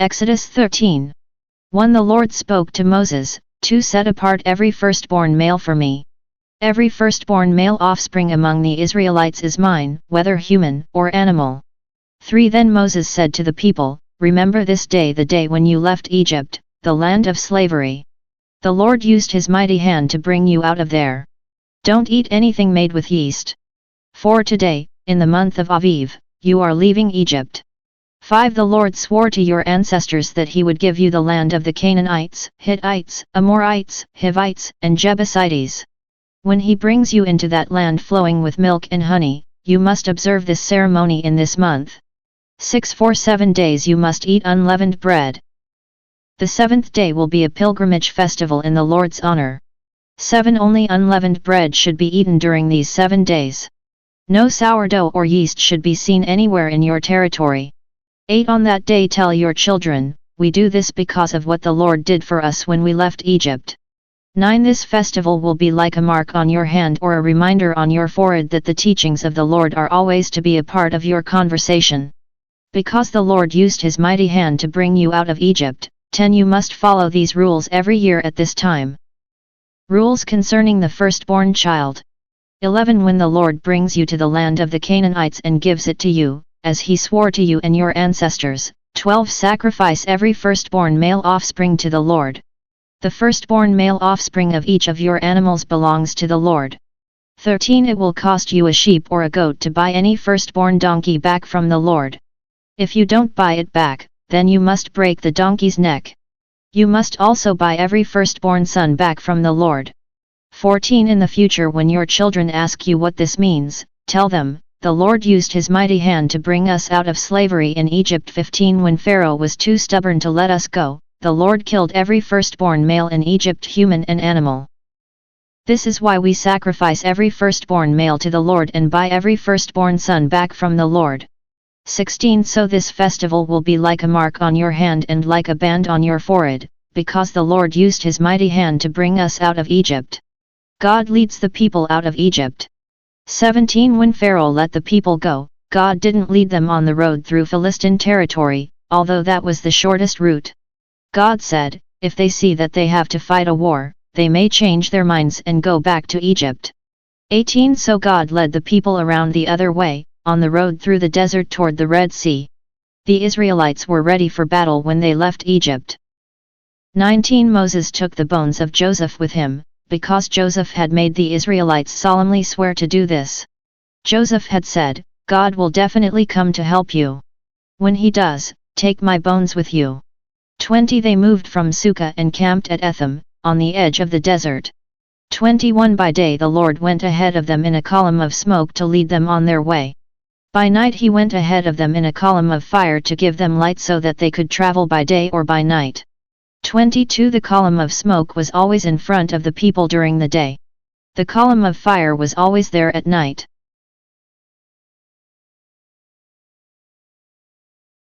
Exodus 13. 1 The Lord spoke to Moses, to set apart every firstborn male for me. Every firstborn male offspring among the Israelites is mine, whether human or animal. 3 Then Moses said to the people, Remember this day, the day when you left Egypt, the land of slavery. The Lord used his mighty hand to bring you out of there. Don't eat anything made with yeast. For today, in the month of Aviv, you are leaving Egypt. 5 The Lord swore to your ancestors that he would give you the land of the Canaanites, Hittites, Amorites, Hivites, and Jebusites. When he brings you into that land flowing with milk and honey, you must observe this ceremony in this month. 6 For 7 days you must eat unleavened bread. The 7th day will be a pilgrimage festival in the Lord's honor. 7 Only unleavened bread should be eaten during these 7 days. No sourdough or yeast should be seen anywhere in your territory. 8 On that day tell your children, we do this because of what the Lord did for us when we left Egypt. 9 This festival will be like a mark on your hand or a reminder on your forehead that the teachings of the Lord are always to be a part of your conversation. Because the Lord used his mighty hand to bring you out of Egypt. 10 You must follow these rules every year at this time. Rules concerning the firstborn child. 11 When the Lord brings you to the land of the Canaanites and gives it to you, as he swore to you and your ancestors. 12 Sacrifice every firstborn male offspring to the Lord. The firstborn male offspring of each of your animals belongs to the Lord. 13 It will cost you a sheep or a goat to buy any firstborn donkey back from the Lord. If you don't buy it back, then you must break the donkey's neck. You must also buy every firstborn son back from the Lord. 14 In the future when your children ask you what this means, tell them, the Lord used his mighty hand to bring us out of slavery in Egypt. 15 When Pharaoh was too stubborn to let us go, the Lord killed every firstborn male in Egypt, human and animal. This is why we sacrifice every firstborn male to the Lord and buy every firstborn son back from the Lord. 16 So this festival will be like a mark on your hand and like a band on your forehead, because the Lord used his mighty hand to bring us out of Egypt. God leads the people out of Egypt. 17 When Pharaoh let the people go, God didn't lead them on the road through Philistine territory, although that was the shortest route. God said, if they see that they have to fight a war, they may change their minds and go back to Egypt. 18 So God led the people around the other way, on the road through the desert toward the Red Sea. The Israelites were ready for battle when they left Egypt. 19 Moses took the bones of Joseph with him, because Joseph had made the Israelites solemnly swear to do this. Joseph had said, God will definitely come to help you. When he does, take my bones with you. 20 They moved from Sukkah and camped at Etham, on the edge of the desert. 21 By day the Lord went ahead of them in a column of smoke to lead them on their way. By night he went ahead of them in a column of fire to give them light so that they could travel by day or by night. 22 The column of smoke was always in front of the people during the day. The column of fire was always there at night.